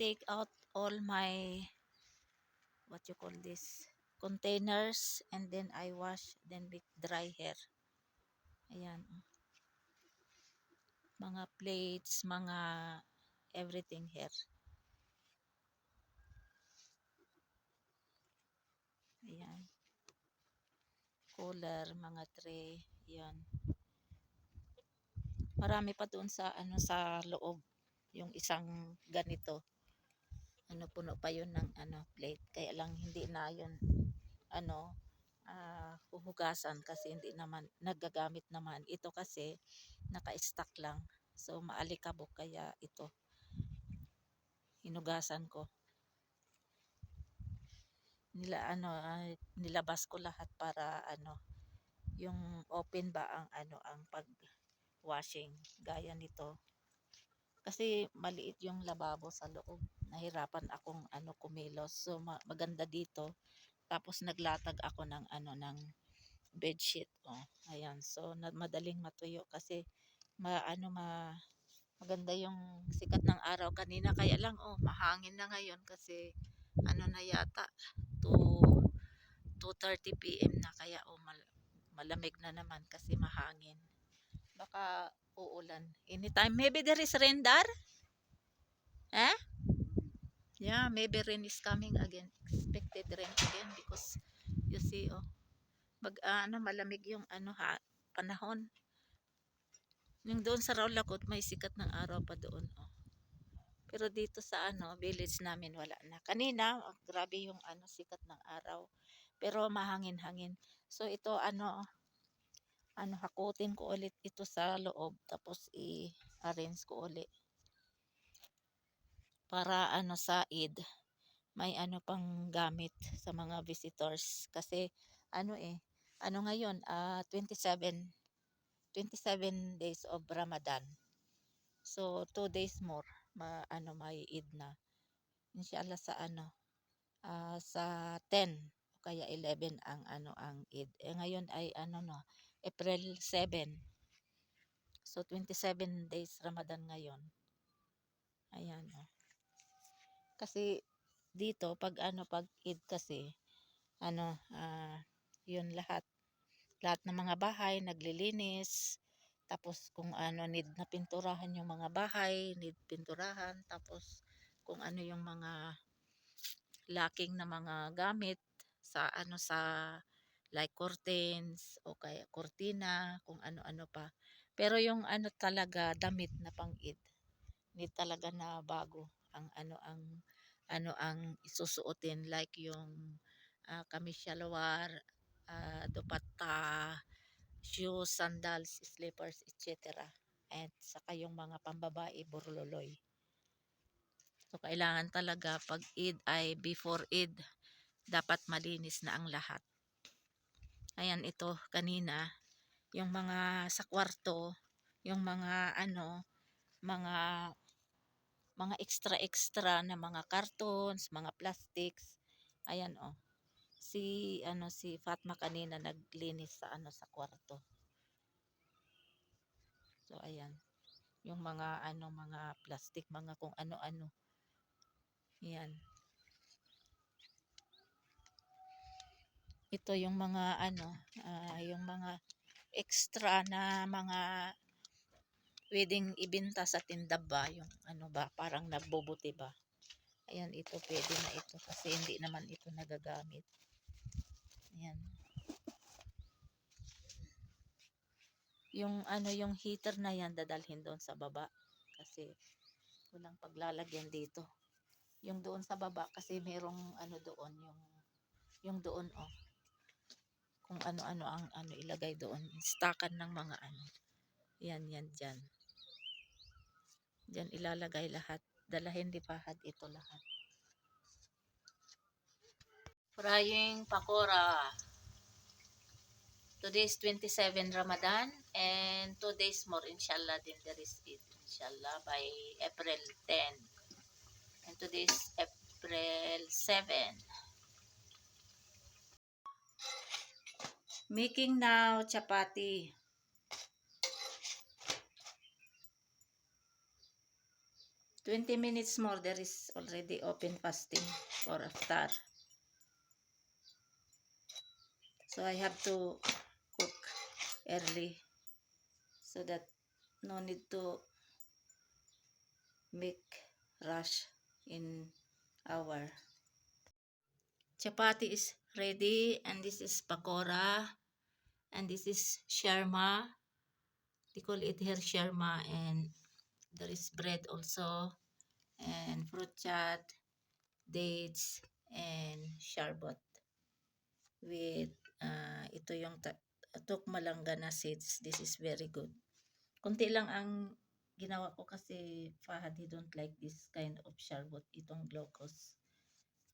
take out all my, what you call this, containers, and then I wash, then with dry hair. Ayan. Mga plates, mga everything here. Ayan. Cooler, mga tray. Ayan. Marami pa doon sa sa loob. Yung isang ganito. Puno pa yun ng plate. Kaya lang hindi na yun huhugasan kasi hindi naman nagagamit naman. Ito kasi naka-stack lang. So maalikabok kaya ito hinugasan ko. Nilabas ko lahat para yung open ba ang pag washing gaya nito. Kasi maliit yung lababo sa loob. Nahirapan akong kumilos. So maganda dito. Tapos naglatag ako ng ng bedsheet. Oh, ayan. So madaling matuyo kasi maganda yung sikat ng araw kanina, kaya lang mahangin na ngayon kasi na yata 2:30 PM na, kaya malamig na naman kasi mahangin. Baka uulan anytime. Maybe there is rain there. Eh? Yeah, maybe rain is coming again. Expected rain again because you see malamig yung panahon. Yung doon sa Rawlakot may sikat ng araw pa doon. Pero dito sa village namin wala na. Kanina grabe yung sikat ng araw. Pero mahangin-hangin. So ito hakutin ko ulit ito sa loob tapos i-arrange ko ulit para sa Eid may pang gamit sa mga visitors kasi ngayon 27 days of Ramadan. So 2 days more may Eid na. Inshallah sa sa 10 o kaya 11 ang Eid. Ngayon ay April 7. So 27 days Ramadan ngayon. Ayan Kasi dito pag Eid kasi yun lahat ng mga bahay naglilinis. Tapos kung need na pinturahan yung mga bahay, need pinturahan. Tapos kung yung mga lacking na mga gamit sa sa like curtains o kaya cortina, kung ano-ano pa. Pero yung talaga damit na pang-Eid, need talaga na bago ang isusuotin, like yung kamis shalwar, dupatta, shoes, sandals, slippers, etc. At saka yung mga pambabae, burloloy. So kailangan talaga pag Eid ay before Eid dapat malinis na ang lahat. Ayan ito kanina yung mga sa kwarto, yung mga mga extra na mga cartons, mga plastics. Ayan si Fatma kanina naglinis sa sa kwarto. So ayan yung mga mga plastic, mga kung ano-ano. Ayan. Ito yung mga yung mga extra na mga pwedeng ibenta sa tinda ba, yung ba, parang nagbobote ba. Ayan, ito pwede na ito kasi hindi naman ito nagagamit. Ayan. Yung yung heater na yan dadalhin doon sa baba kasi walang paglalagyan dito. Yung doon sa baba kasi merong doon yung doon kung ano-ano ang ilagay doon, stockan ng mga yan dyan ilalagay lahat, dalahin di pahad ito lahat. Frying pakora. Today is 27 Ramadan and 2 days more inshallah din there is Eid inshallah by April 10. And today is April 7. Making now chapati. 20 minutes more, there is already open fasting for iftar. So I have to cook early so that no need to make rush in hour. Chapati is ready, and this is pakora, and this is sharma. They call it here sharma, and there is bread also, and fruit chat, dates, and sharbot with ito yung tukmalangana seeds. This is very good. Kunti lang ang ginawa ko kasi Fahad, he don't like this kind of sharbot, itong glucose.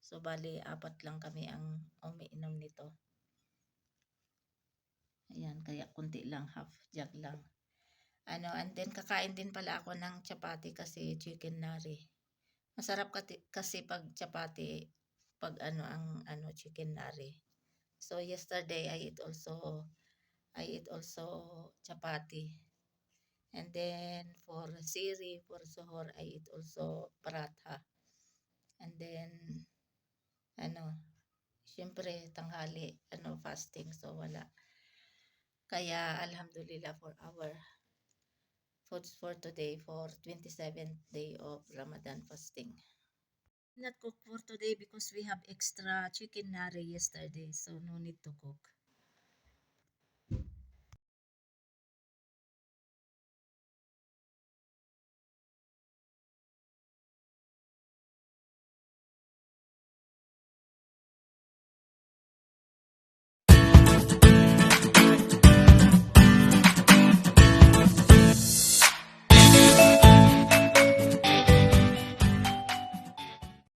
So bali 4 lang kami ang umiinom nito. Ayan, kaya kunti lang, half jug lang. And then kakain din pala ako ng chapati kasi chicken nari. Masarap kasi pag chapati, pag ang chicken nari. So yesterday I ate also chapati. And then for siri, for suhoor, I eat also paratha. And then syempre tanghali, fasting, so wala. Kaya alhamdulillah for our foods for today, for 27th day of Ramadan fasting. Not cook for today because we have extra chicken nari yesterday, so no need to cook.